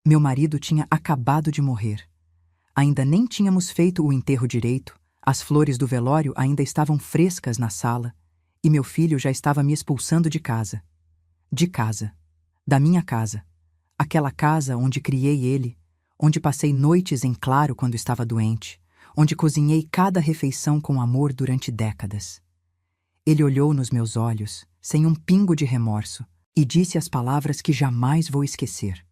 Meu marido tinha acabado de morrer. Ainda nem tínhamos feito o enterro direito, as flores do velório ainda estavam frescas na sala, e meu filho já estava me expulsando de casa. De casa. Da minha casa. Aquela casa onde criei ele, onde passei noites em claro quando estava doente, onde cozinhei cada refeição com amor durante décadas. Ele olhou nos meus olhos, sem um pingo de remorso, e disse as palavras que jamais vou esquecer.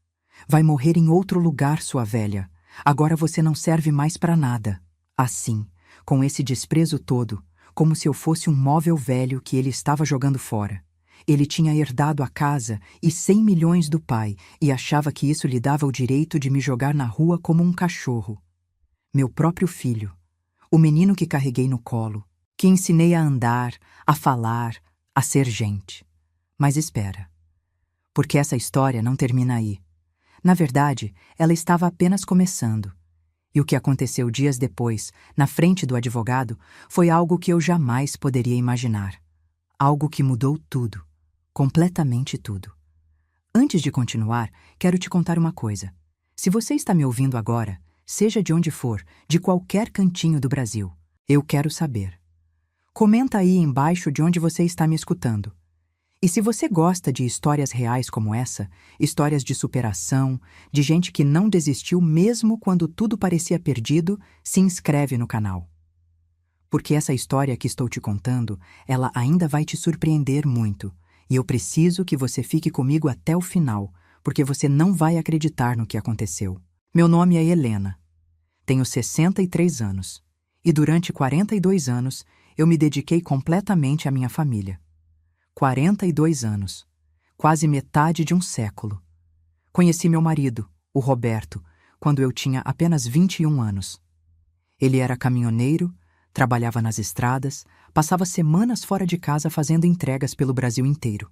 Vai morrer em outro lugar, sua velha. Agora você não serve mais para nada. Assim, com esse desprezo todo, como se eu fosse um móvel velho que ele estava jogando fora. Ele tinha herdado a casa e 100 milhões do pai e achava que isso lhe dava o direito de me jogar na rua como um cachorro. Meu próprio filho, o menino que carreguei no colo, que ensinei a andar, a falar, a ser gente. Mas espera, porque essa história não termina aí. Na verdade, ela estava apenas começando. E o que aconteceu dias depois, na frente do advogado, foi algo que eu jamais poderia imaginar. Algo que mudou tudo. Completamente tudo. Antes de continuar, quero te contar uma coisa. Se você está me ouvindo agora, seja de onde for, de qualquer cantinho do Brasil, eu quero saber. Comenta aí embaixo de onde você está me escutando. E se você gosta de histórias reais como essa, histórias de superação, de gente que não desistiu mesmo quando tudo parecia perdido, se inscreve no canal. Porque essa história que estou te contando, ela ainda vai te surpreender muito, e eu preciso que você fique comigo até o final, porque você não vai acreditar no que aconteceu. Meu nome é Helena. Tenho 63 anos, e durante 42 anos eu me dediquei completamente à minha família. 42 anos, quase metade de um século. Conheci meu marido, o Roberto, quando eu tinha apenas 21 anos. Ele era caminhoneiro, trabalhava nas estradas, passava semanas fora de casa fazendo entregas pelo Brasil inteiro.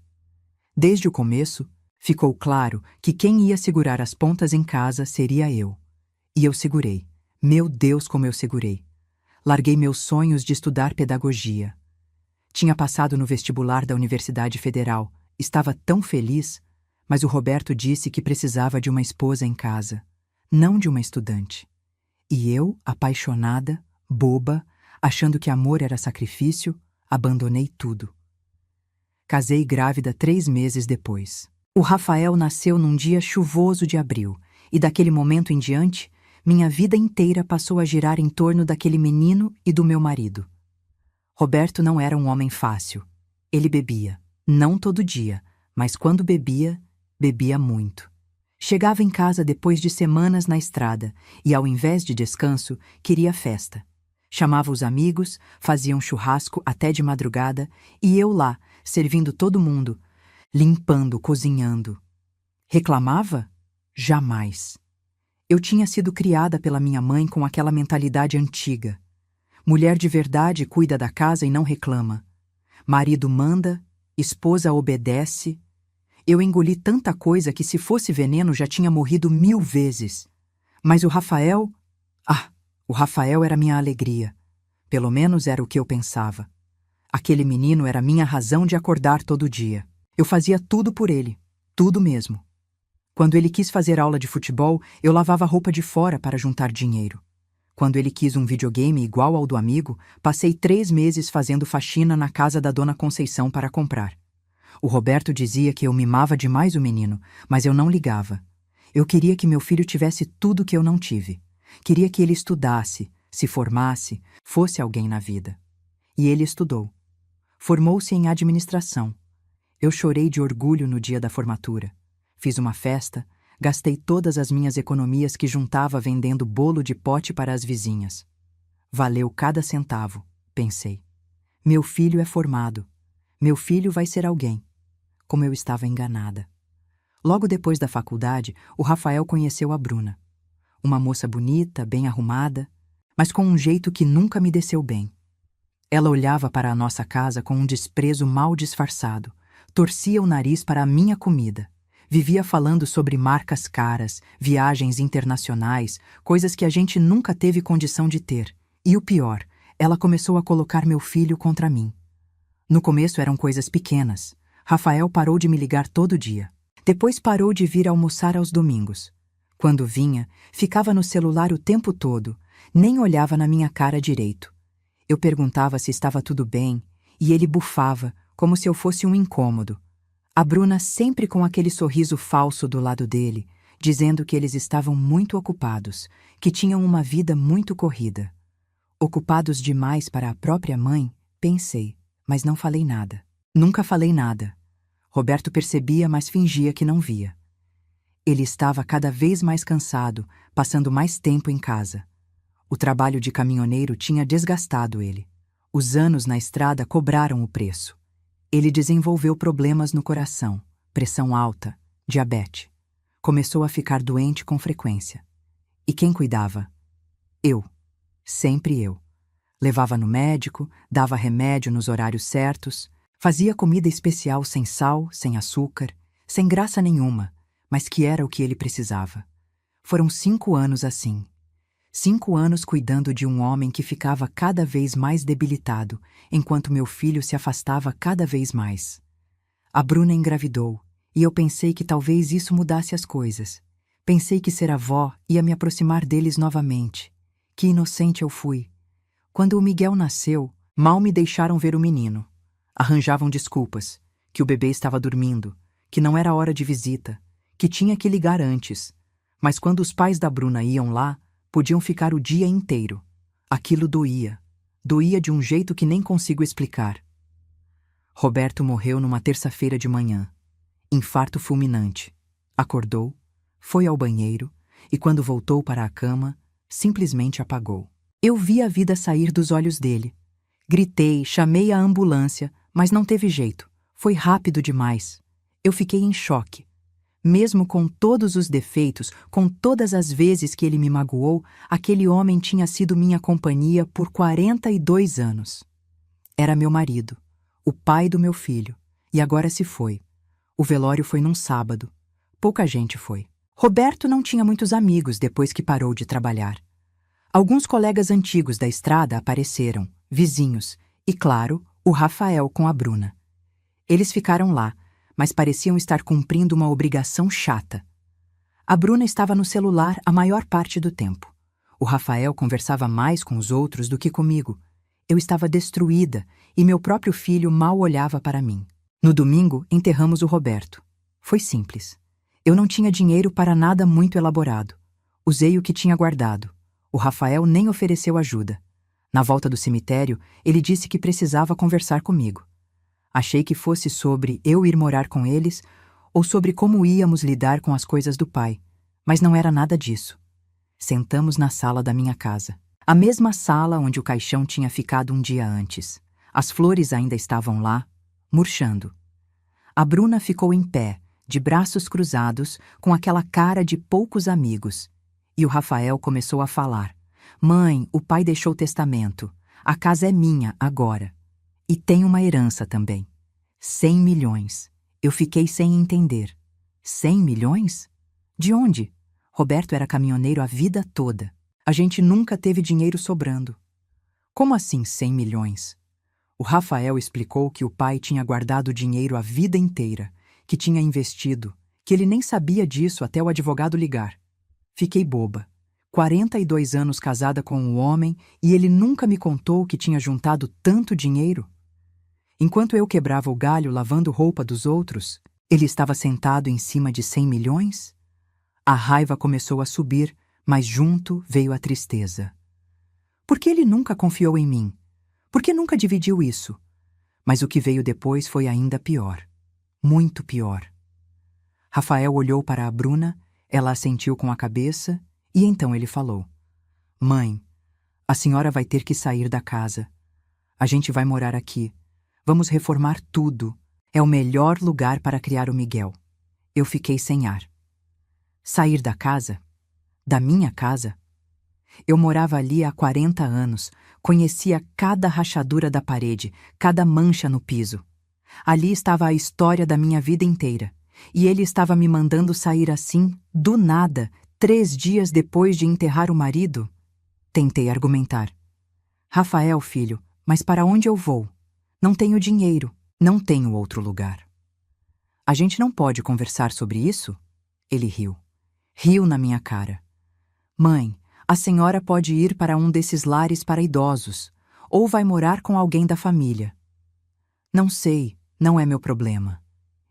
Desde o começo, ficou claro que quem ia segurar as pontas em casa seria eu. E eu segurei. Meu Deus, como eu segurei. Larguei meus sonhos de estudar pedagogia. Tinha passado no vestibular da Universidade Federal. Estava tão feliz, mas o Roberto disse que precisava de uma esposa em casa, não de uma estudante. E eu, apaixonada, boba, achando que amor era sacrifício, abandonei tudo. Casei grávida 3 meses depois. O Rafael nasceu num dia chuvoso de abril, e daquele momento em diante, minha vida inteira passou a girar em torno daquele menino e do meu marido. Roberto não era um homem fácil. Ele bebia, não todo dia, mas quando bebia, bebia muito. Chegava em casa depois de semanas na estrada e, ao invés de descanso, queria festa. Chamava os amigos, fazia um churrasco até de madrugada e eu lá, servindo todo mundo, limpando, cozinhando. Reclamava? Jamais. Eu tinha sido criada pela minha mãe com aquela mentalidade antiga. Mulher de verdade cuida da casa e não reclama. Marido manda, esposa obedece. Eu engoli tanta coisa que se fosse veneno já tinha morrido 1000 vezes. Mas o Rafael... o Rafael era minha alegria. Pelo menos era o que eu pensava. Aquele menino era minha razão de acordar todo dia. Eu fazia tudo por ele. Tudo mesmo. Quando ele quis fazer aula de futebol, eu lavava roupa de fora para juntar dinheiro. Quando ele quis um videogame igual ao do amigo, passei 3 meses fazendo faxina na casa da dona Conceição para comprar. O Roberto dizia que eu mimava demais o menino, mas eu não ligava. Eu queria que meu filho tivesse tudo que eu não tive. Queria que ele estudasse, se formasse, fosse alguém na vida. E ele estudou. Formou-se em administração. Eu chorei de orgulho no dia da formatura. Fiz uma festa. Gastei todas as minhas economias que juntava vendendo bolo de pote para as vizinhas. Valeu cada centavo, pensei. Meu filho é formado. Meu filho vai ser alguém. Como eu estava enganada. Logo depois da faculdade, o Rafael conheceu a Bruna. Uma moça bonita, bem arrumada, mas com um jeito que nunca me desceu bem. Ela olhava para a nossa casa com um desprezo mal disfarçado, torcia o nariz para a minha comida. Vivia falando sobre marcas caras, viagens internacionais, coisas que a gente nunca teve condição de ter. E o pior, ela começou a colocar meu filho contra mim. No começo eram coisas pequenas. Rafael parou de me ligar todo dia. Depois parou de vir almoçar aos domingos. Quando vinha, ficava no celular o tempo todo, nem olhava na minha cara direito. Eu perguntava se estava tudo bem, e ele bufava, como se eu fosse um incômodo. A Bruna sempre com aquele sorriso falso do lado dele, dizendo que eles estavam muito ocupados, que tinham uma vida muito corrida. Ocupados demais para a própria mãe, pensei, mas não falei nada. Nunca falei nada. Roberto percebia, mas fingia que não via. Ele estava cada vez mais cansado, passando mais tempo em casa. O trabalho de caminhoneiro tinha desgastado ele. Os anos na estrada cobraram o preço. Ele desenvolveu problemas no coração, pressão alta, diabetes. Começou a ficar doente com frequência. E quem cuidava? Eu. Sempre eu. Levava no médico, dava remédio nos horários certos, fazia comida especial sem sal, sem açúcar, sem graça nenhuma, mas que era o que ele precisava. Foram 5 anos assim. 5 anos cuidando de um homem que ficava cada vez mais debilitado, enquanto meu filho se afastava cada vez mais. A Bruna engravidou, e eu pensei que talvez isso mudasse as coisas. Pensei que ser avó ia me aproximar deles novamente. Que inocente eu fui. Quando o Miguel nasceu, mal me deixaram ver o menino. Arranjavam desculpas, que o bebê estava dormindo, que não era hora de visita, que tinha que ligar antes. Mas quando os pais da Bruna iam lá, podiam ficar o dia inteiro. Aquilo doía. Doía de um jeito que nem consigo explicar. Roberto morreu numa terça-feira de manhã. Infarto fulminante. Acordou, foi ao banheiro e, quando voltou para a cama, simplesmente apagou. Eu vi a vida sair dos olhos dele. Gritei, chamei a ambulância, mas não teve jeito. Foi rápido demais. Eu fiquei em choque. Mesmo com todos os defeitos, com todas as vezes que ele me magoou, aquele homem tinha sido minha companhia por 42 anos. Era meu marido, o pai do meu filho, e agora se foi. O velório foi num sábado. Pouca gente foi. Roberto não tinha muitos amigos depois que parou de trabalhar. Alguns colegas antigos da estrada apareceram, vizinhos, e claro, o Rafael com a Bruna. Eles ficaram lá, mas pareciam estar cumprindo uma obrigação chata. A Bruna estava no celular a maior parte do tempo. O Rafael conversava mais com os outros do que comigo. Eu estava destruída e meu próprio filho mal olhava para mim. No domingo, enterramos o Roberto. Foi simples. Eu não tinha dinheiro para nada muito elaborado. Usei o que tinha guardado. O Rafael nem ofereceu ajuda. Na volta do cemitério, ele disse que precisava conversar comigo. Achei que fosse sobre eu ir morar com eles ou sobre como íamos lidar com as coisas do pai, mas não era nada disso. Sentamos na sala da minha casa. A mesma sala onde o caixão tinha ficado um dia antes. As flores ainda estavam lá, murchando. A Bruna ficou em pé, de braços cruzados, com aquela cara de poucos amigos. E o Rafael começou a falar. Mãe, o pai deixou testamento. A casa é minha agora. E tem uma herança também. 100 milhões. Eu fiquei sem entender. 100 milhões? De onde? Roberto era caminhoneiro a vida toda. A gente nunca teve dinheiro sobrando. Como assim 100 milhões? O Rafael explicou que o pai tinha guardado dinheiro a vida inteira, que tinha investido, que ele nem sabia disso até o advogado ligar. Fiquei boba. 42 anos casada com um homem e ele nunca me contou que tinha juntado tanto dinheiro? Enquanto eu quebrava o galho lavando roupa dos outros, ele estava sentado em cima de 100 milhões? A raiva começou a subir, mas junto veio a tristeza. Por que ele nunca confiou em mim? Por que nunca dividiu isso? Mas o que veio depois foi ainda pior. Muito pior. Rafael olhou para a Bruna, ela assentiu com a cabeça, e então ele falou. Mãe, a senhora vai ter que sair da casa. A gente vai morar aqui. Vamos reformar tudo. É o melhor lugar para criar o Miguel. Eu fiquei sem ar. Sair da casa? Da minha casa? Eu morava ali há 40 anos, conhecia cada rachadura da parede, cada mancha no piso. Ali estava a história da minha vida inteira. E ele estava me mandando sair assim, do nada, 3 dias depois de enterrar o marido? Tentei argumentar. Rafael, filho, mas para onde eu vou? Não tenho dinheiro, não tenho outro lugar. A gente não pode conversar sobre isso? Ele riu. Riu na minha cara. Mãe, a senhora pode ir para um desses lares para idosos, ou vai morar com alguém da família. Não sei, não é meu problema.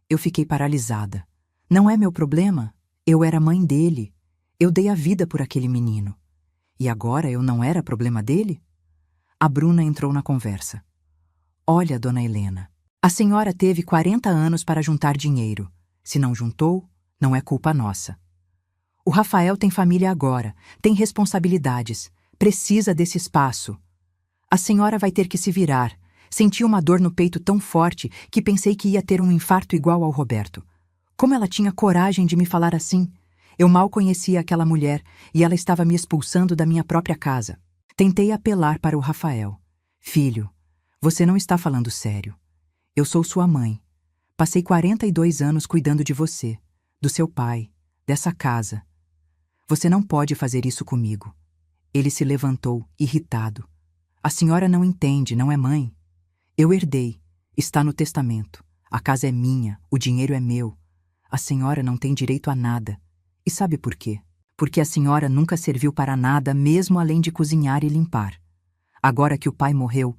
Eu fiquei paralisada. Não é meu problema? Eu era mãe dele. Eu dei a vida por aquele menino. E agora eu não era problema dele? A Bruna entrou na conversa. Olha, dona Helena, a senhora teve 40 anos para juntar dinheiro. Se não juntou, não é culpa nossa. O Rafael tem família agora, tem responsabilidades, precisa desse espaço. A senhora vai ter que se virar. Senti uma dor no peito tão forte que pensei que ia ter um infarto igual ao Roberto. Como ela tinha coragem de me falar assim? Eu mal conhecia aquela mulher e ela estava me expulsando da minha própria casa. Tentei apelar para o Rafael. Filho, você não está falando sério. Eu sou sua mãe. Passei 42 anos cuidando de você, do seu pai, dessa casa. Você não pode fazer isso comigo. Ele se levantou, irritado. A senhora não entende, não é mãe. Eu herdei. Está no testamento. A casa é minha, o dinheiro é meu. A senhora não tem direito a nada. E sabe por quê? Porque a senhora nunca serviu para nada, mesmo além de cozinhar e limpar. Agora que o pai morreu,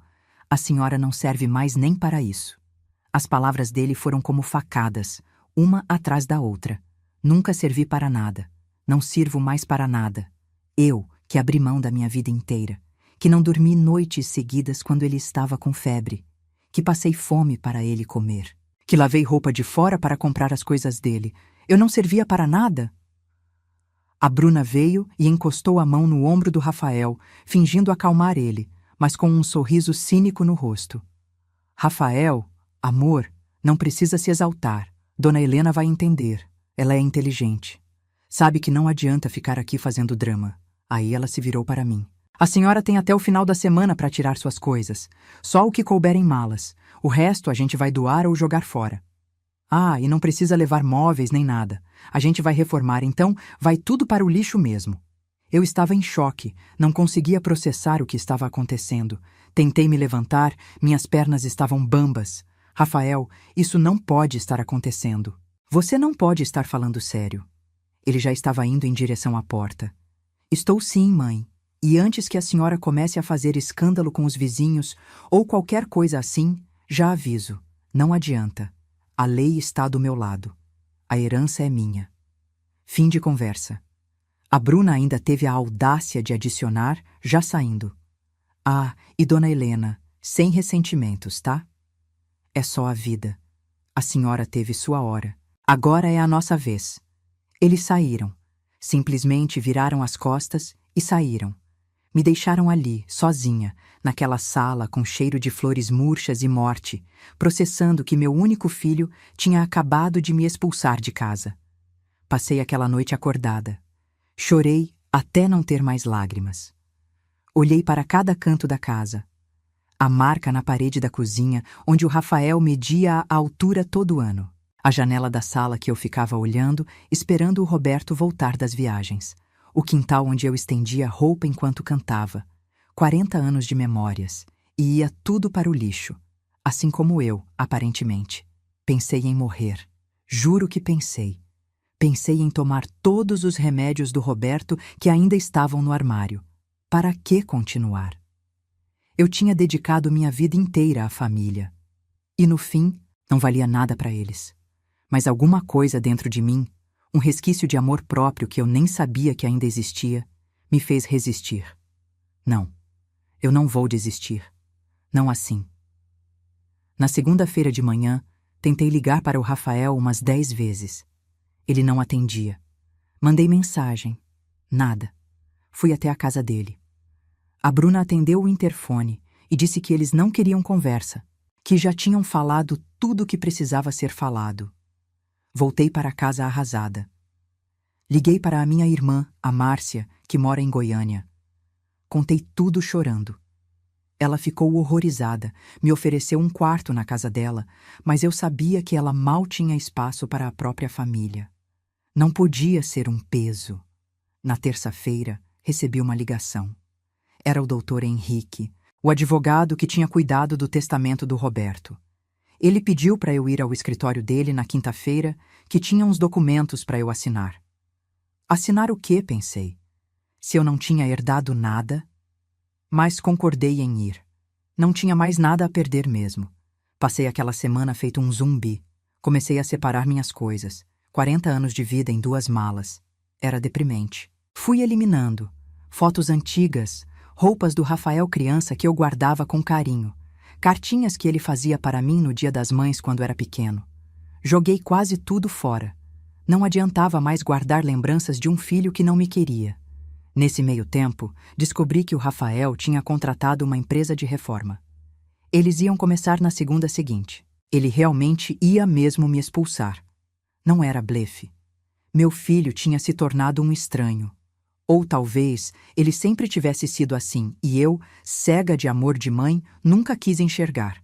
a senhora não serve mais nem para isso. As palavras dele foram como facadas, uma atrás da outra. Nunca servi para nada. Não sirvo mais para nada. Eu, que abri mão da minha vida inteira, que não dormi noites seguidas quando ele estava com febre, que passei fome para ele comer, que lavei roupa de fora para comprar as coisas dele. Eu não servia para nada? A Bruna veio e encostou a mão no ombro do Rafael, fingindo acalmar ele, mas com um sorriso cínico no rosto. Rafael, amor, não precisa se exaltar. Dona Helena vai entender. Ela é inteligente. Sabe que não adianta ficar aqui fazendo drama. Aí ela se virou para mim. A senhora tem até o final da semana para tirar suas coisas. Só o que couber em malas. O resto a gente vai doar ou jogar fora. Ah, e não precisa levar móveis nem nada. A gente vai reformar, então vai tudo para o lixo mesmo. Eu estava em choque, não conseguia processar o que estava acontecendo. Tentei me levantar, minhas pernas estavam bambas. Rafael, isso não pode estar acontecendo. Você não pode estar falando sério. Ele já estava indo em direção à porta. Estou sim, mãe. E antes que a senhora comece a fazer escândalo com os vizinhos ou qualquer coisa assim, já aviso, não adianta. A lei está do meu lado. A herança é minha. Fim de conversa. A Bruna ainda teve a audácia de adicionar, já saindo. Ah, e dona Helena, sem ressentimentos, tá? É só a vida. A senhora teve sua hora. Agora é a nossa vez. Eles saíram. Simplesmente viraram as costas e saíram. Me deixaram ali, sozinha, naquela sala com cheiro de flores murchas e morte, processando que meu único filho tinha acabado de me expulsar de casa. Passei aquela noite acordada. Chorei até não ter mais lágrimas. Olhei para cada canto da casa. A marca na parede da cozinha, onde o Rafael media a altura todo ano. A janela da sala que eu ficava olhando, esperando o Roberto voltar das viagens. O quintal onde eu estendia roupa enquanto cantava. 40 anos de memórias. E ia tudo para o lixo. Assim como eu, aparentemente. Pensei em morrer. Juro que pensei. Pensei em tomar todos os remédios do Roberto que ainda estavam no armário. Para que continuar? Eu tinha dedicado minha vida inteira à família. E no fim, não valia nada para eles. Mas alguma coisa dentro de mim, um resquício de amor próprio que eu nem sabia que ainda existia, me fez resistir. Não, eu não vou desistir. Não assim. Na segunda-feira de manhã, tentei ligar para o Rafael umas 10 vezes. Ele não atendia. Mandei mensagem. Nada. Fui até a casa dele. A Bruna atendeu o interfone e disse que eles não queriam conversa, que já tinham falado tudo o que precisava ser falado. Voltei para casa arrasada. Liguei para a minha irmã, a Márcia, que mora em Goiânia. Contei tudo chorando. Ela ficou horrorizada, me ofereceu um quarto na casa dela, mas eu sabia que ela mal tinha espaço para a própria família. Não podia ser um peso. Na terça-feira, recebi uma ligação. Era o doutor Henrique, o advogado que tinha cuidado do testamento do Roberto. Ele pediu para eu ir ao escritório dele na quinta-feira, que tinha uns documentos para eu assinar. Assinar o quê, pensei? Se eu não tinha herdado nada? Mas concordei em ir. Não tinha mais nada a perder mesmo. Passei aquela semana feito um zumbi. Comecei a separar minhas coisas. 40 anos de vida em 2 malas. Era deprimente. Fui eliminando. Fotos antigas, roupas do Rafael criança que eu guardava com carinho. Cartinhas que ele fazia para mim no Dia das Mães quando era pequeno. Joguei quase tudo fora. Não adiantava mais guardar lembranças de um filho que não me queria. Nesse meio tempo, descobri que o Rafael tinha contratado uma empresa de reforma. Eles iam começar na segunda seguinte. Ele realmente ia mesmo me expulsar. Não era blefe. Meu filho tinha se tornado um estranho. Ou talvez ele sempre tivesse sido assim e eu, cega de amor de mãe, nunca quis enxergar.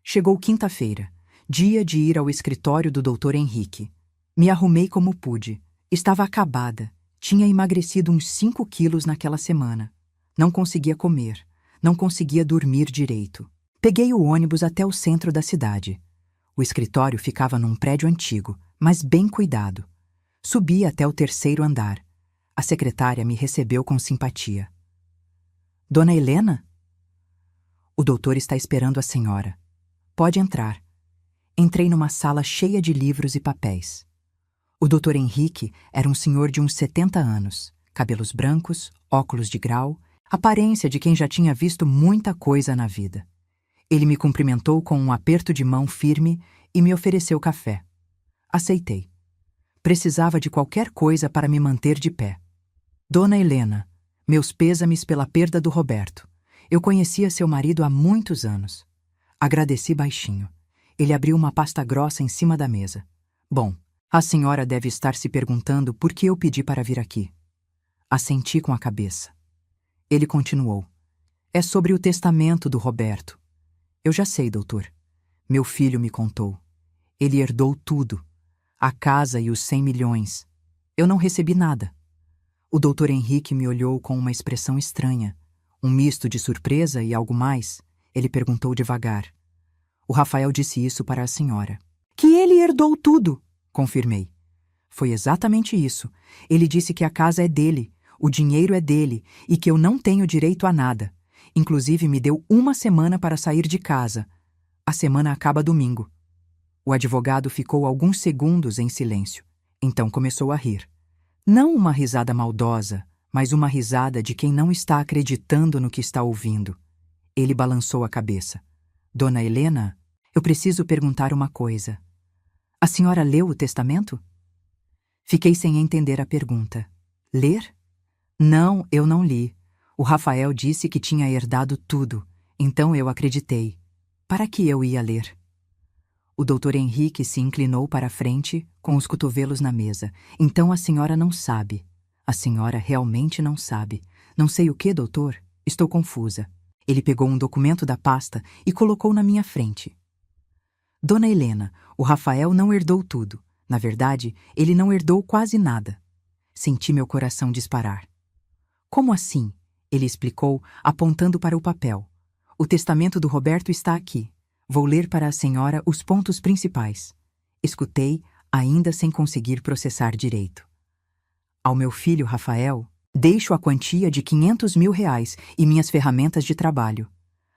Chegou quinta-feira, dia de ir ao escritório do Dr. Henrique. Me arrumei como pude. Estava acabada. Tinha emagrecido uns 5 quilos naquela semana. Não conseguia comer. Não conseguia dormir direito. Peguei o ônibus até o centro da cidade. O escritório ficava num prédio antigo, mas bem cuidado. Subi até o 3º andar. A secretária me recebeu com simpatia. Dona Helena? O doutor está esperando a senhora. Pode entrar. Entrei numa sala cheia de livros e papéis. O Dr. Henrique era um senhor de uns 70 anos, cabelos brancos, óculos de grau, aparência de quem já tinha visto muita coisa na vida. Ele me cumprimentou com um aperto de mão firme e me ofereceu café. Aceitei. Precisava de qualquer coisa para me manter de pé. Dona Helena, meus pêsames pela perda do Roberto. Eu conhecia seu marido há muitos anos. Agradeci baixinho. Ele abriu uma pasta grossa em cima da mesa. Bom, a senhora deve estar se perguntando por que eu pedi para vir aqui. Assenti com a cabeça. Ele continuou. É sobre o testamento do Roberto. Eu já sei, doutor. Meu filho me contou. Ele herdou tudo. A casa e os 100 milhões. Eu não recebi nada. O doutor Henrique me olhou com uma expressão estranha. Um misto de surpresa e algo mais. Ele perguntou devagar. O Rafael disse isso para a senhora. Que ele herdou tudo, confirmei. Foi exatamente isso. Ele disse que a casa é dele, o dinheiro é dele e que eu não tenho direito a nada. Inclusive me deu 1 semana para sair de casa. A semana acaba domingo. O advogado ficou alguns segundos em silêncio. Então começou a rir. Não uma risada maldosa, mas uma risada de quem não está acreditando no que está ouvindo. Ele balançou a cabeça. Dona Helena, eu preciso perguntar uma coisa. A senhora leu o testamento? Fiquei sem entender a pergunta. Ler? Não, eu não li. O Rafael disse que tinha herdado tudo, então eu acreditei. Para que eu ia ler? O doutor Henrique se inclinou para a frente, com os cotovelos na mesa. Então a senhora não sabe. A senhora realmente não sabe. Não sei o que, doutor? Estou confusa. Ele pegou um documento da pasta e colocou na minha frente. Dona Helena, o Rafael não herdou tudo. Na verdade, ele não herdou quase nada. Senti meu coração disparar. Como assim? Ele explicou, apontando para o papel. O testamento do Roberto está aqui. Vou ler para a senhora os pontos principais. Escutei, ainda sem conseguir processar direito. Ao meu filho Rafael, deixo a quantia de 500 mil reais e minhas ferramentas de trabalho.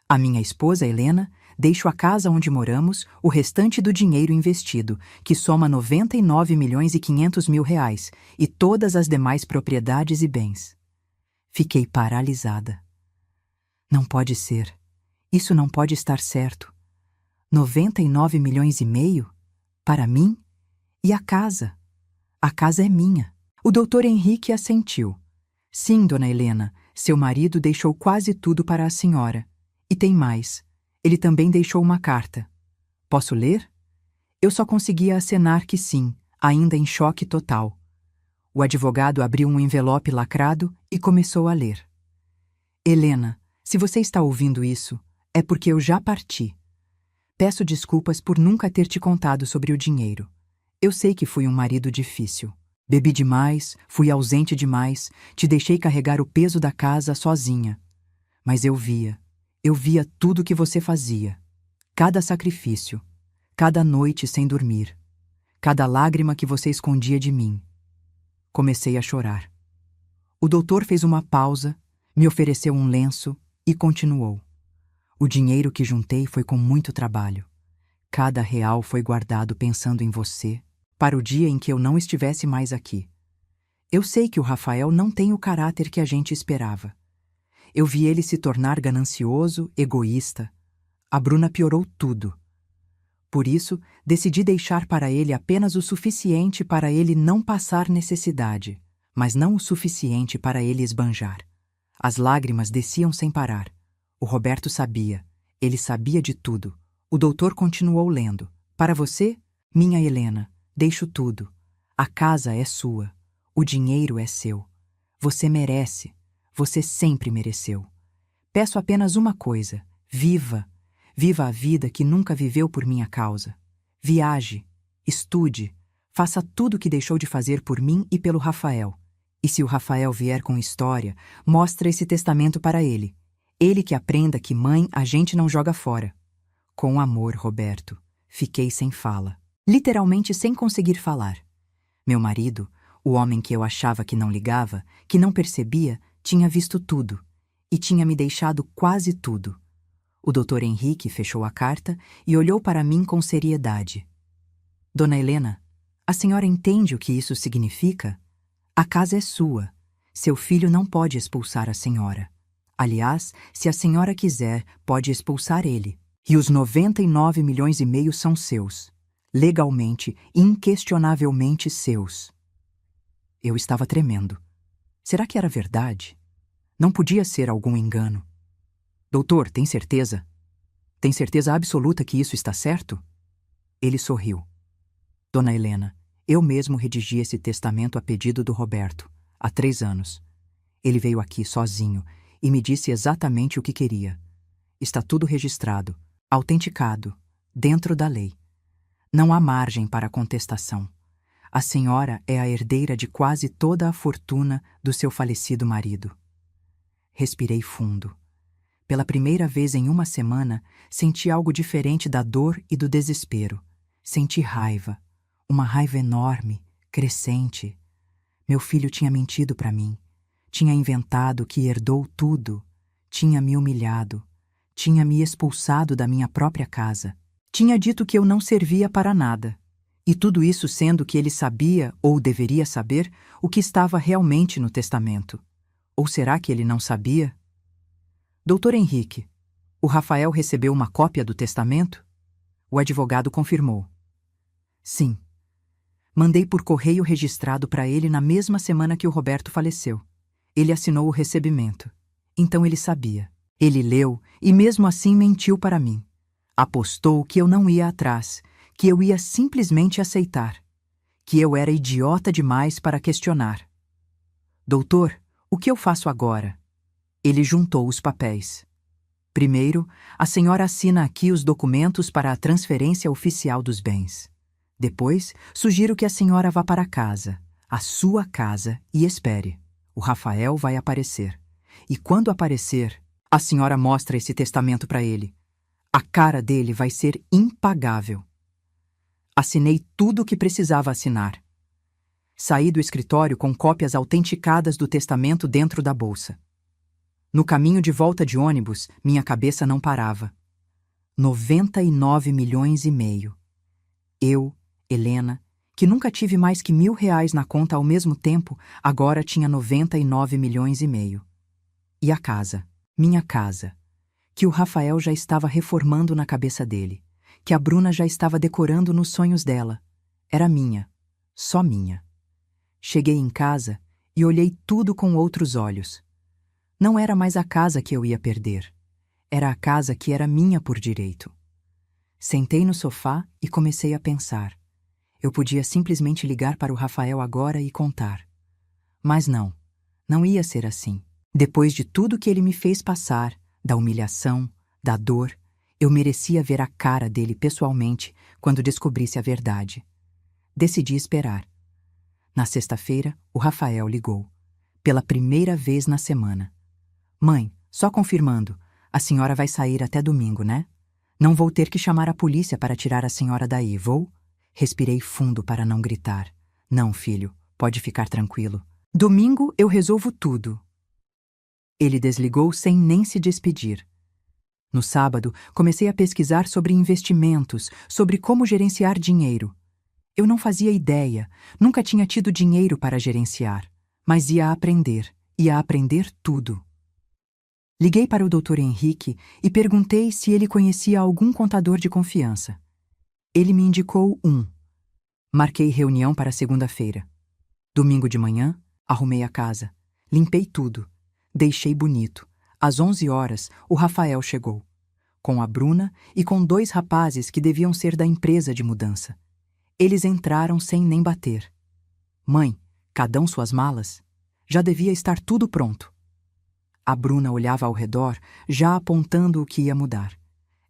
À minha esposa Helena, deixo a casa onde moramos, o restante do dinheiro investido, que soma 99 milhões e 500 mil reais, e todas as demais propriedades e bens. Fiquei paralisada. Não pode ser. Isso não pode estar certo. 99 milhões e meio? Para mim? E a casa? A casa é minha. O doutor Henrique assentiu. Sim, dona Helena, seu marido deixou quase tudo para a senhora. E tem mais. Ele também deixou uma carta. Posso ler? Eu só conseguia acenar que sim, ainda em choque total. O advogado abriu um envelope lacrado e começou a ler. Helena, se você está ouvindo isso, é porque eu já parti. Peço desculpas por nunca ter te contado sobre o dinheiro. Eu sei que fui um marido difícil. Bebi demais, fui ausente demais, te deixei carregar o peso da casa sozinha. Mas eu via tudo que você fazia. Cada sacrifício, cada noite sem dormir, cada lágrima que você escondia de mim. Comecei a chorar. O doutor fez uma pausa, me ofereceu um lenço e continuou. O dinheiro que juntei foi com muito trabalho. Cada real foi guardado pensando em você, para o dia em que eu não estivesse mais aqui. Eu sei que o Rafael não tem o caráter que a gente esperava. Eu vi ele se tornar ganancioso, egoísta. A Bruna piorou tudo. Por isso, decidi deixar para ele apenas o suficiente para ele não passar necessidade, mas não o suficiente para ele esbanjar. As lágrimas desciam sem parar. O Roberto sabia. Ele sabia de tudo. O doutor continuou lendo. Para você, minha Helena, deixo tudo. A casa é sua. O dinheiro é seu. Você merece. Você sempre mereceu. Peço apenas uma coisa. Viva. Viva a vida que nunca viveu por minha causa. Viaje. Estude. Faça tudo o que deixou de fazer por mim e pelo Rafael. E se o Rafael vier com história, mostra esse testamento para ele. Ele que aprenda que mãe a gente não joga fora. Com amor, Roberto. Fiquei sem fala. Literalmente sem conseguir falar. Meu marido, o homem que eu achava que não ligava, que não percebia, tinha visto tudo. E tinha me deixado quase tudo. O doutor Henrique fechou a carta e olhou para mim com seriedade. Dona Helena, a senhora entende o que isso significa? A casa é sua. Seu filho não pode expulsar a senhora. Aliás, se a senhora quiser, pode expulsar ele. E os 99,5 milhões são seus. Legalmente, inquestionavelmente seus. Eu estava tremendo. Será que era verdade? Não podia ser algum engano. Doutor, tem certeza? Tem certeza absoluta que isso está certo? Ele sorriu. Dona Helena, eu mesmo redigi esse testamento a pedido do Roberto, há 3 anos. Ele veio aqui sozinho e me disse exatamente o que queria. Está tudo registrado, autenticado, dentro da lei. Não há margem para contestação. A senhora é a herdeira de quase toda a fortuna do seu falecido marido. Respirei fundo. Pela primeira vez em uma semana, senti algo diferente da dor e do desespero. Senti raiva. Uma raiva enorme, crescente. Meu filho tinha mentido para mim. Tinha inventado que herdou tudo. Tinha me humilhado. Tinha me expulsado da minha própria casa. Tinha dito que eu não servia para nada. E tudo isso sendo que ele sabia, ou deveria saber, o que estava realmente no testamento. Ou será que ele não sabia? Doutor Henrique, o Rafael recebeu uma cópia do testamento? O advogado confirmou. Sim. Mandei por correio registrado para ele na mesma semana que o Roberto faleceu. Ele assinou o recebimento. Então ele sabia. Ele leu e mesmo assim mentiu para mim. Apostou que eu não ia atrás, que eu ia simplesmente aceitar, que eu era idiota demais para questionar. Doutor, o que eu faço agora? Ele juntou os papéis. Primeiro, a senhora assina aqui os documentos para a transferência oficial dos bens. Depois, sugiro que a senhora vá para casa, a sua casa, e espere. O Rafael vai aparecer. E quando aparecer, a senhora mostra esse testamento para ele. A cara dele vai ser impagável. Assinei tudo o que precisava assinar. Saí do escritório com cópias autenticadas do testamento dentro da bolsa. No caminho de volta de ônibus, minha cabeça não parava. 99,5 milhões. Eu, Helena, que nunca tive mais que R$ 1.000 na conta ao mesmo tempo, agora tinha 99,5 milhões. E a casa, minha casa, que o Rafael já estava reformando na cabeça dele, que a Bruna já estava decorando nos sonhos dela. Era minha, só minha. Cheguei em casa e olhei tudo com outros olhos. Não era mais a casa que eu ia perder. Era a casa que era minha por direito. Sentei no sofá e comecei a pensar. Eu podia simplesmente ligar para o Rafael agora e contar. Mas não ia ser assim. Depois de tudo que ele me fez passar, da humilhação, da dor, eu merecia ver a cara dele pessoalmente quando descobrisse a verdade. Decidi esperar. Na sexta-feira, o Rafael ligou. Pela primeira vez na semana. Mãe, só confirmando, a senhora vai sair até domingo, né? Não vou ter que chamar a polícia para tirar a senhora daí, vou? Respirei fundo para não gritar. Não, filho, Pode ficar tranquilo. Domingo eu resolvo tudo. Ele desligou sem nem se despedir. No sábado, comecei a pesquisar sobre investimentos, sobre como gerenciar dinheiro. Eu não fazia ideia, nunca tinha tido dinheiro para gerenciar, mas ia aprender tudo. Liguei para o Dr. Henrique e perguntei se ele conhecia algum contador de confiança. Ele me indicou um. Marquei reunião para segunda-feira. Domingo de manhã, arrumei a casa, limpei tudo, deixei bonito. Às 11 horas, o Rafael chegou, com a Bruna e com 2 rapazes que deviam ser da empresa de mudança. Eles entraram sem nem bater. Mãe, cadão suas malas? Já devia estar tudo pronto. A Bruna olhava ao redor, já apontando o que ia mudar.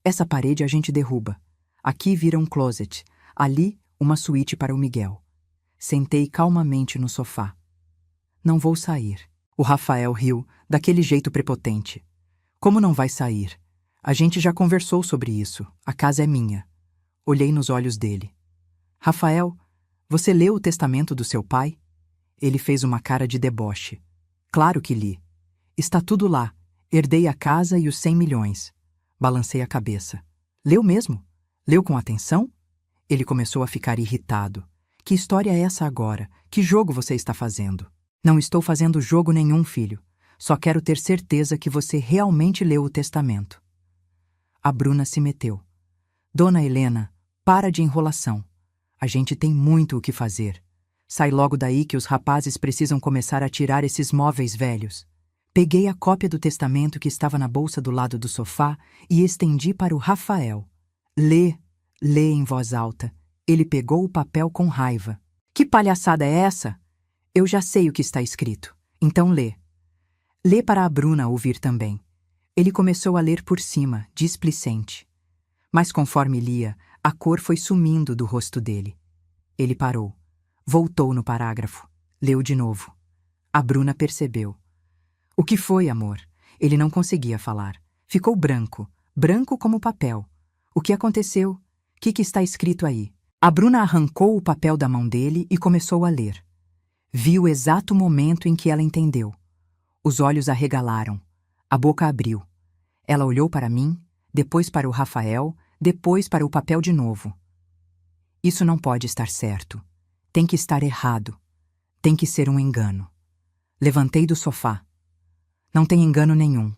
Essa parede a gente derruba. Aqui vira um closet, ali uma suíte para o Miguel. Sentei calmamente no sofá. Não vou sair. O Rafael riu, daquele jeito prepotente. Como não vai sair? A gente já conversou sobre isso. A casa é minha. Olhei nos olhos dele. Rafael, você leu o testamento do seu pai? Ele fez uma cara de deboche. Claro que li. Está tudo lá. Herdei a casa e os 100 milhões. Balancei a cabeça. Leu mesmo? Leu com atenção? Ele começou a ficar irritado. Que história é essa agora? Que jogo você está fazendo? Não estou fazendo jogo nenhum, filho. Só quero ter certeza que você realmente leu o testamento. A Bruna se meteu. Dona Helena, para de enrolação. A gente tem muito o que fazer. Sai logo daí que os rapazes precisam começar a tirar esses móveis velhos. Peguei a cópia do testamento que estava na bolsa do lado do sofá e estendi para o Rafael. Lê em voz alta. Ele pegou o papel com raiva. Que palhaçada é essa? Eu já sei o que está escrito. Então lê. Lê para a Bruna ouvir também. Ele começou a ler por cima, displicente. Mas conforme lia, a cor foi sumindo do rosto dele. Ele parou. Voltou no parágrafo. Leu de novo. A Bruna percebeu. O que foi, amor? Ele não conseguia falar. Ficou branco. Branco como papel. O que aconteceu? O que está escrito aí? A Bruna arrancou o papel da mão dele e começou a ler. Vi o exato momento em que ela entendeu. Os olhos arregalaram. A boca abriu. Ela olhou para mim, depois para o Rafael, depois para o papel de novo. Isso não pode estar certo. Tem que estar errado. Tem que ser um engano. Levantei do sofá. Não tem engano nenhum.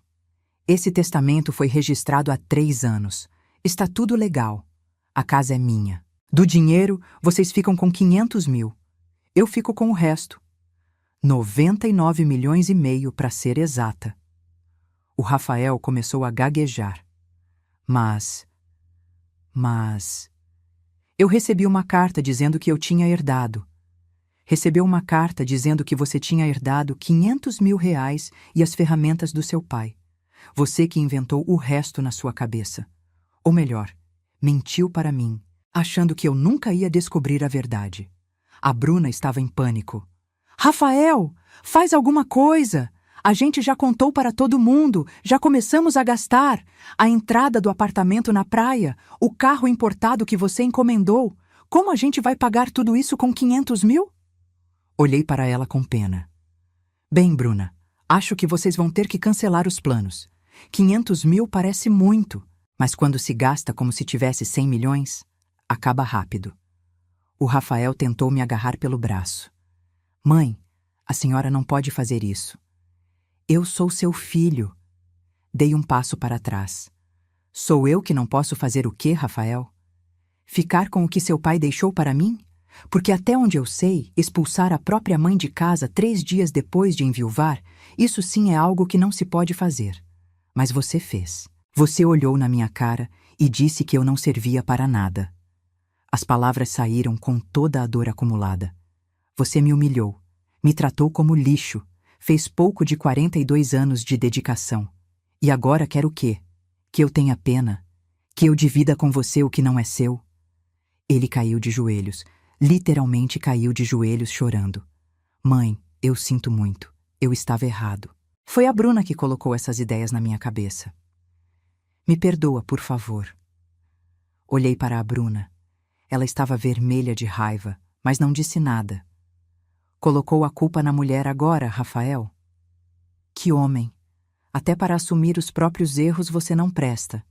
Esse testamento foi registrado há 3 anos. Está tudo legal. A casa é minha. Do dinheiro, vocês ficam com 500 mil. Eu fico com o resto. 99 milhões e meio para ser exata. O Rafael começou a gaguejar. Mas... Eu recebi uma carta dizendo que eu tinha herdado. Recebeu uma carta dizendo que você tinha herdado 500 mil reais e as ferramentas do seu pai. Você que inventou o resto na sua cabeça. Ou melhor, mentiu para mim, achando que eu nunca ia descobrir a verdade. A Bruna estava em pânico. Rafael, faz alguma coisa! A gente já contou para todo mundo, já começamos a gastar. A entrada do apartamento na praia, o carro importado que você encomendou. Como a gente vai pagar tudo isso com 500 mil? Olhei para ela com pena. Bem, Bruna, acho que vocês vão ter que cancelar os planos. 500 mil parece muito, mas quando se gasta como se tivesse 100 milhões, acaba rápido. O Rafael tentou me agarrar pelo braço. Mãe, a senhora não pode fazer isso. Eu sou seu filho. Dei um passo para trás. Sou eu que não posso fazer o quê, Rafael? Ficar com o que seu pai deixou para mim? Porque até onde eu sei, expulsar a própria mãe de casa 3 dias depois de enviuvar, isso sim é algo que não se pode fazer. Mas você fez. Você olhou na minha cara e disse que eu não servia para nada. As palavras saíram com toda a dor acumulada. Você me humilhou, me tratou como lixo, fez pouco de 42 anos de dedicação. E agora quer o quê? Que eu tenha pena? Que eu divida com você o que não é seu? Ele caiu de joelhos, literalmente caiu de joelhos chorando. Mãe, eu sinto muito. Eu estava errado. Foi a Bruna que colocou essas ideias na minha cabeça. Me perdoa, por favor. Olhei para a Bruna. Ela estava vermelha de raiva, mas não disse nada. Colocou a culpa na mulher agora, Rafael? Que homem! Até para assumir os próprios erros você não presta.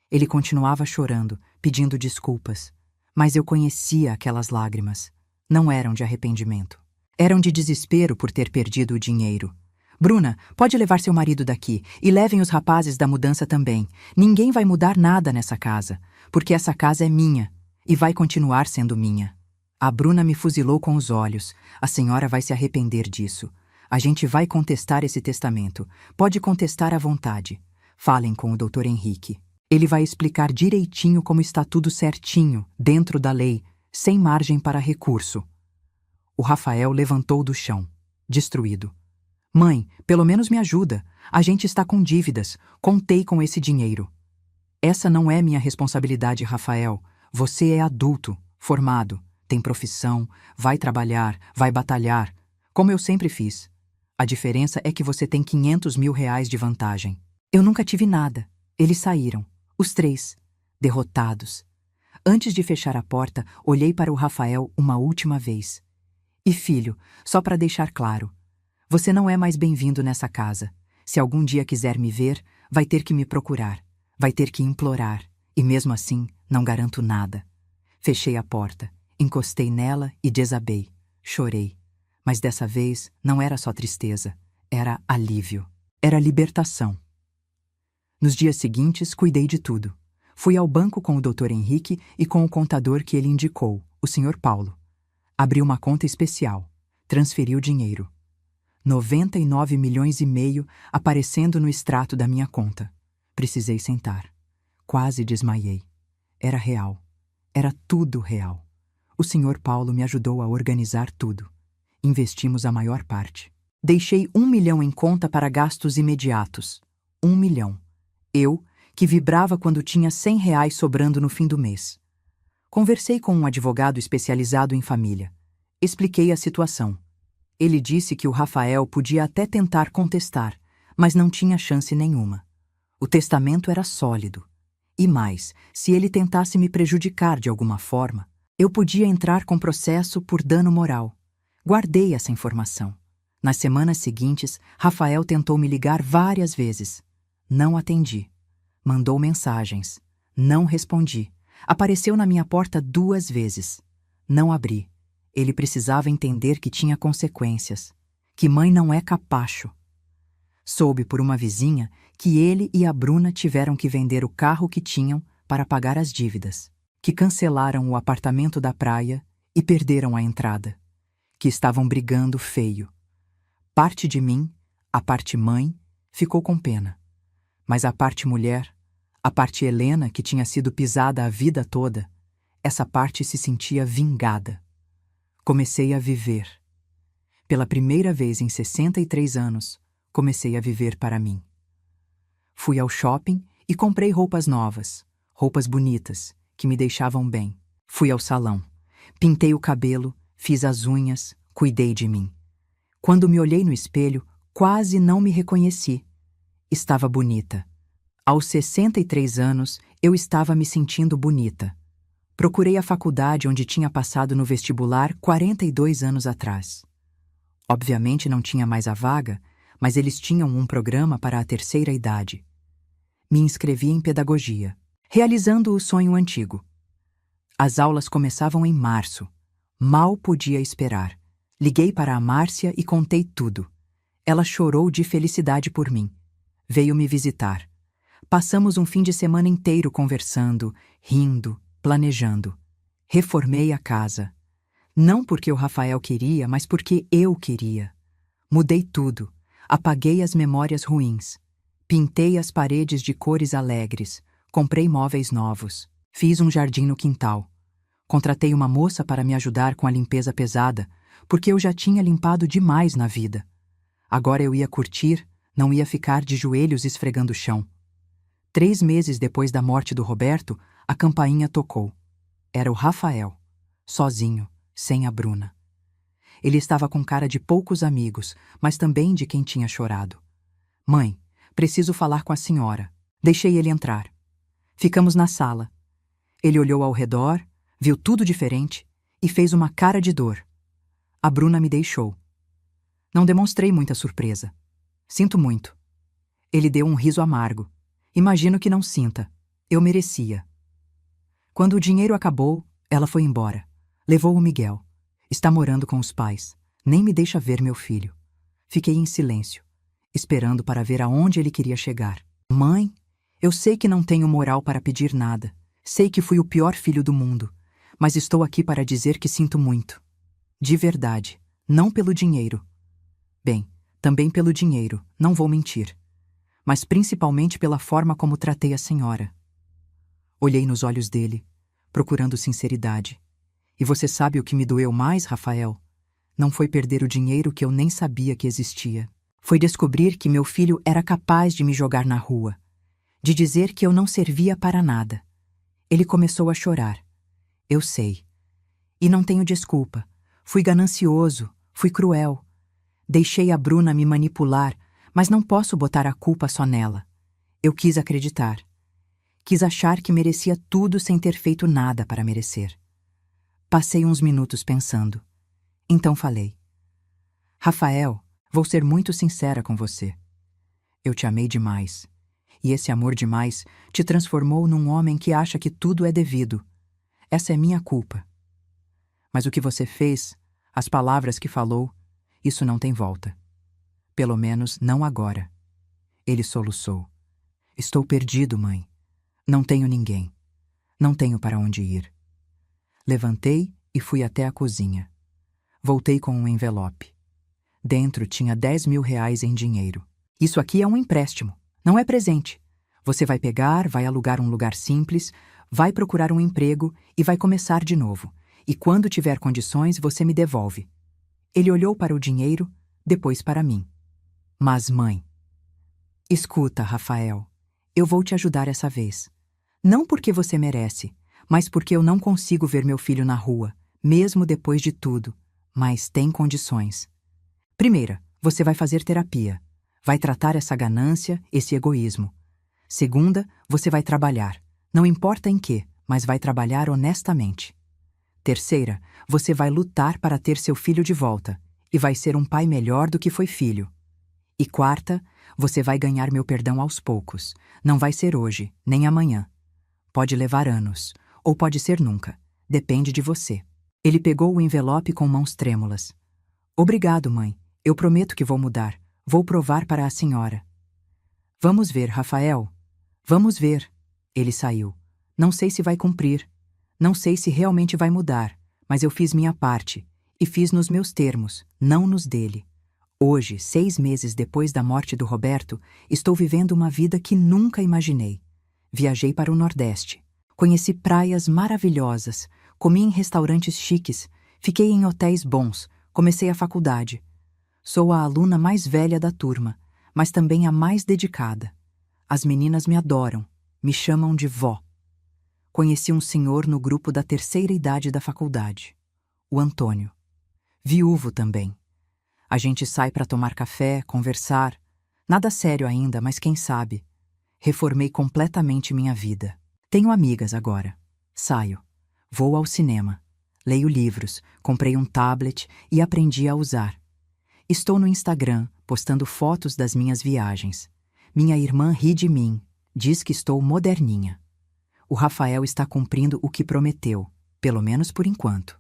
Ele continuava chorando, pedindo desculpas. Mas eu conhecia aquelas lágrimas. Não eram de arrependimento. Eram de desespero por ter perdido o dinheiro. Bruna, pode levar seu marido daqui e levem os rapazes da mudança também. Ninguém vai mudar nada nessa casa, porque essa casa é minha e vai continuar sendo minha. A Bruna me fuzilou com os olhos. A senhora vai se arrepender disso. A gente vai contestar esse testamento. Pode contestar à vontade. Falem com o Dr. Henrique. Ele vai explicar direitinho como está tudo certinho, dentro da lei, sem margem para recurso. O Rafael levantou do chão, destruído. Mãe, pelo menos me ajuda. A gente está com dívidas. Contei com esse dinheiro. Essa não é minha responsabilidade, Rafael. Você é adulto, formado, tem profissão, vai trabalhar, vai batalhar, como eu sempre fiz. A diferença é que você tem 500 mil reais de vantagem. Eu nunca tive nada. Eles saíram, os três, derrotados. Antes de fechar a porta, olhei para o Rafael uma última vez. E filho, só para deixar claro, você não é mais bem-vindo nessa casa. Se algum dia quiser me ver, vai ter que me procurar, vai ter que implorar, e mesmo assim, não garanto nada. Fechei a porta, encostei nela e desabei. Chorei. Mas dessa vez não era só tristeza, era alívio, era libertação. Nos dias seguintes, cuidei de tudo. Fui ao banco com o Dr. Henrique e com o contador que ele indicou, o Sr. Paulo. Abri uma conta especial, transferi o dinheiro. 99,5 milhões aparecendo no extrato da minha conta. Precisei sentar. Quase desmaiei. Era real. Era tudo real. O Sr. Paulo me ajudou a organizar tudo. Investimos a maior parte. Deixei 1 milhão em conta para gastos imediatos. 1 milhão. Eu, que vibrava quando tinha 100 reais sobrando no fim do mês. Conversei com um advogado especializado em família. Expliquei a situação. Ele disse que o Rafael podia até tentar contestar, mas não tinha chance nenhuma. O testamento era sólido. E mais, se ele tentasse me prejudicar de alguma forma, eu podia entrar com processo por dano moral. Guardei essa informação. Nas semanas seguintes, Rafael tentou me ligar várias vezes. Não atendi. Mandou mensagens. Não respondi. Apareceu na minha porta 2 vezes. Não abri. Ele precisava entender que tinha consequências. Que mãe não é capacho. Soube por uma vizinha que ele e a Bruna tiveram que vender o carro que tinham para pagar as dívidas. Que cancelaram o apartamento da praia e perderam a entrada. Que estavam brigando feio. Parte de mim, a parte mãe, ficou com pena. Mas a parte mulher, a parte Helena, que tinha sido pisada a vida toda, essa parte se sentia vingada. Comecei a viver. Pela primeira vez em 63 anos, comecei a viver para mim. Fui ao shopping e comprei roupas novas, roupas bonitas, que me deixavam bem. Fui ao salão, pintei o cabelo, fiz as unhas, cuidei de mim. Quando me olhei no espelho, quase não me reconheci. Estava bonita. Aos 63 anos, eu estava me sentindo bonita. Procurei a faculdade onde tinha passado no vestibular 42 anos atrás. Obviamente não tinha mais a vaga, mas eles tinham um programa para a terceira idade. Me inscrevi em pedagogia, realizando o sonho antigo. As aulas começavam em março. Mal podia esperar. Liguei para a Márcia e contei tudo. Ela chorou de felicidade por mim. Veio me visitar. Passamos um fim de semana inteiro conversando, rindo, planejando. Reformei a casa. Não porque o Rafael queria, mas porque eu queria. Mudei tudo. Apaguei as memórias ruins. Pintei as paredes de cores alegres. Comprei móveis novos. Fiz um jardim no quintal. Contratei uma moça para me ajudar com a limpeza pesada, porque eu já tinha limpado demais na vida. Agora eu ia curtir, não ia ficar de joelhos esfregando o chão. 3 meses depois da morte do Roberto, a campainha tocou. Era o Rafael, sozinho, sem a Bruna. Ele estava com cara de poucos amigos, mas também de quem tinha chorado. Mãe, preciso falar com a senhora. Deixei ele entrar. Ficamos na sala. Ele olhou ao redor, viu tudo diferente e fez uma cara de dor. A Bruna me deixou. Não demonstrei muita surpresa. Sinto muito. Ele deu um riso amargo. Imagino que não sinta. Eu merecia. Quando o dinheiro acabou, ela foi embora. Levou o Miguel. Está morando com os pais. Nem me deixa ver meu filho. Fiquei em silêncio, esperando para ver aonde ele queria chegar. Mãe, eu sei que não tenho moral para pedir nada. Sei que fui o pior filho do mundo. Mas estou aqui para dizer que sinto muito. De verdade, não pelo dinheiro. Bem, também pelo dinheiro, não vou mentir. Mas principalmente pela forma como tratei a senhora. Olhei nos olhos dele, procurando sinceridade. E você sabe o que me doeu mais, Rafael? Não foi perder o dinheiro que eu nem sabia que existia. Foi descobrir que meu filho era capaz de me jogar na rua, de dizer que eu não servia para nada. Ele começou a chorar. Eu sei. E não tenho desculpa. Fui ganancioso, fui cruel. Deixei a Bruna me manipular, mas não posso botar a culpa só nela. Eu quis acreditar. Quis achar que merecia tudo sem ter feito nada para merecer. Passei uns minutos pensando. Então falei. Rafael, vou ser muito sincera com você. Eu te amei demais. E esse amor demais te transformou num homem que acha que tudo é devido. Essa é minha culpa. Mas o que você fez, as palavras que falou, isso não tem volta. Pelo menos não agora. Ele soluçou. Estou perdido, mãe. Não tenho ninguém. Não tenho para onde ir. Levantei e fui até a cozinha. Voltei com um envelope. Dentro tinha 10 mil reais em dinheiro. Isso aqui é um empréstimo, não é presente. Você vai pegar, vai alugar um lugar simples, vai procurar um emprego e vai começar de novo. E quando tiver condições, você me devolve. Ele olhou para o dinheiro, depois para mim. Mas, mãe... Escuta, Rafael, eu vou te ajudar essa vez. Não porque você merece, mas porque eu não consigo ver meu filho na rua, mesmo depois de tudo. Mas tem condições. Primeira, você vai fazer terapia. Vai tratar essa ganância, esse egoísmo. Segunda, você vai trabalhar. Não importa em quê, mas vai trabalhar honestamente. Terceira, você vai lutar para ter seu filho de volta. E vai ser um pai melhor do que foi filho. E quarta, você vai ganhar meu perdão aos poucos. Não vai ser hoje, nem amanhã. Pode levar anos, ou pode ser nunca. Depende de você. Ele pegou o envelope com mãos trêmulas. Obrigado, mãe. Eu prometo que vou mudar. Vou provar para a senhora. Vamos ver, Rafael. Vamos ver. Ele saiu. Não sei se vai cumprir. Não sei se realmente vai mudar, mas eu fiz minha parte. E fiz nos meus termos, não nos dele. Hoje, 6 meses depois da morte do Roberto, estou vivendo uma vida que nunca imaginei. Viajei para o Nordeste. Conheci praias maravilhosas. Comi em restaurantes chiques, fiquei em hotéis bons, comecei a faculdade. Sou a aluna mais velha da turma, mas também a mais dedicada. As meninas me adoram, me chamam de vó. Conheci um senhor no grupo da terceira idade da faculdade, o Antônio. Viúvo também. A gente sai para tomar café, conversar. Nada sério ainda, mas quem sabe. Reformei completamente minha vida. Tenho amigas agora. Saio. Vou ao cinema, leio livros, comprei um tablet e aprendi a usar. Estou no Instagram, postando fotos das minhas viagens. Minha irmã ri de mim, diz que estou moderninha. O Rafael está cumprindo o que prometeu, pelo menos por enquanto.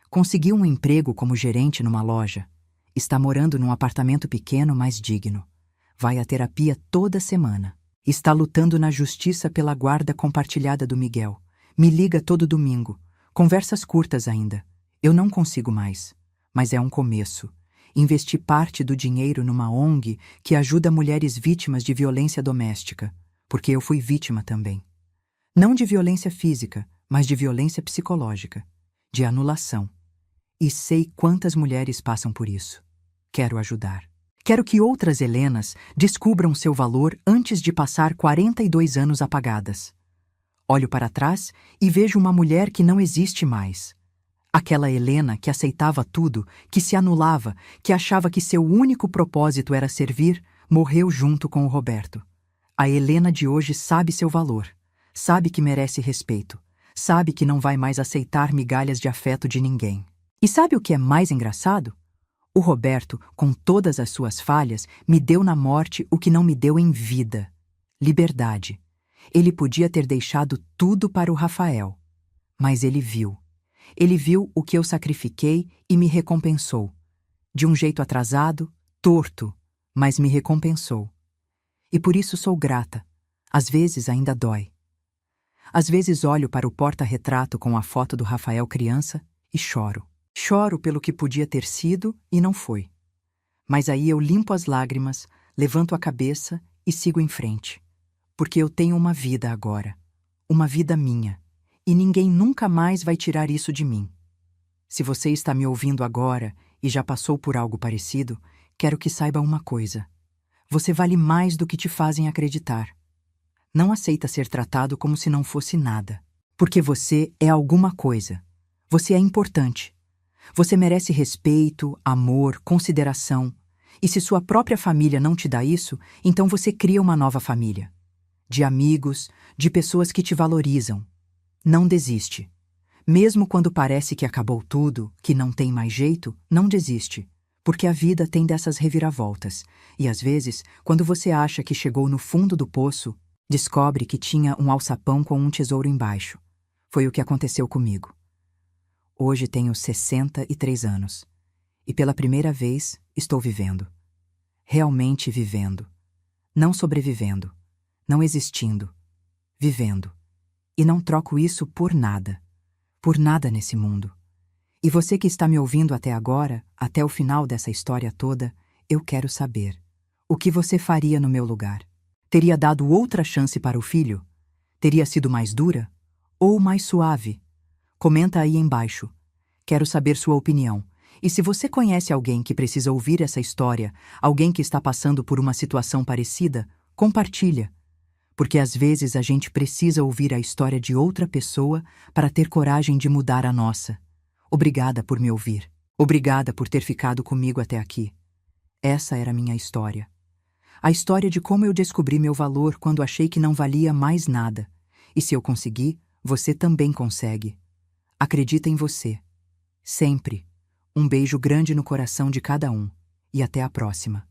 Conseguiu um emprego como gerente numa loja. Está morando num apartamento pequeno, mas digno. Vai à terapia toda semana. Está lutando na justiça pela guarda compartilhada do Miguel. Me liga todo domingo. Conversas curtas ainda. Eu não consigo mais. Mas é um começo. Investi parte do dinheiro numa ONG que ajuda mulheres vítimas de violência doméstica, porque eu fui vítima também. Não de violência física, mas de violência psicológica, de anulação. E sei quantas mulheres passam por isso. Quero ajudar. Quero que outras Helenas descubram seu valor antes de passar 42 anos apagadas. Olho para trás e vejo uma mulher que não existe mais. Aquela Helena que aceitava tudo, que se anulava, que achava que seu único propósito era servir, morreu junto com o Roberto. A Helena de hoje sabe seu valor, sabe que merece respeito, sabe que não vai mais aceitar migalhas de afeto de ninguém. E sabe o que é mais engraçado? O Roberto, com todas as suas falhas, me deu na morte o que não me deu em vida: liberdade. Ele podia ter deixado tudo para o Rafael. Mas ele viu. Ele viu o que eu sacrifiquei e me recompensou. De um jeito atrasado, torto, mas me recompensou. E por isso sou grata. Às vezes ainda dói. Às vezes olho para o porta-retrato com a foto do Rafael criança e choro. Choro pelo que podia ter sido e não foi. Mas aí eu limpo as lágrimas, levanto a cabeça e sigo em frente. Porque eu tenho uma vida agora. Uma vida minha. E ninguém nunca mais vai tirar isso de mim. Se você está me ouvindo agora e já passou por algo parecido, quero que saiba uma coisa. Você vale mais do que te fazem acreditar. Não aceita ser tratado como se não fosse nada. Porque você é alguma coisa. Você é importante. Você merece respeito, amor, consideração. E se sua própria família não te dá isso, então você cria uma nova família. De amigos, de pessoas que te valorizam. Não desiste. Mesmo quando parece que acabou tudo, que não tem mais jeito, não desiste. Porque a vida tem dessas reviravoltas. E às vezes, quando você acha que chegou no fundo do poço, descobre que tinha um alçapão com um tesouro embaixo. Foi o que aconteceu comigo. Hoje tenho 63 anos. E pela primeira vez estou vivendo. Realmente vivendo. Não sobrevivendo. Não existindo. Vivendo. E não troco isso por nada. Por nada nesse mundo. E você que está me ouvindo até agora, até o final dessa história toda, eu quero saber. O que você faria no meu lugar? Teria dado outra chance para o filho? Teria sido mais dura? Ou mais suave? Comenta aí embaixo. Quero saber sua opinião. E se você conhece alguém que precisa ouvir essa história, alguém que está passando por uma situação parecida, compartilha. Porque às vezes a gente precisa ouvir a história de outra pessoa para ter coragem de mudar a nossa. Obrigada por me ouvir. Obrigada por ter ficado comigo até aqui. Essa era a minha história. A história de como eu descobri meu valor quando achei que não valia mais nada. E se eu consegui, você também consegue. Acredita em você. Sempre. Um beijo grande no coração de cada um. E até a próxima.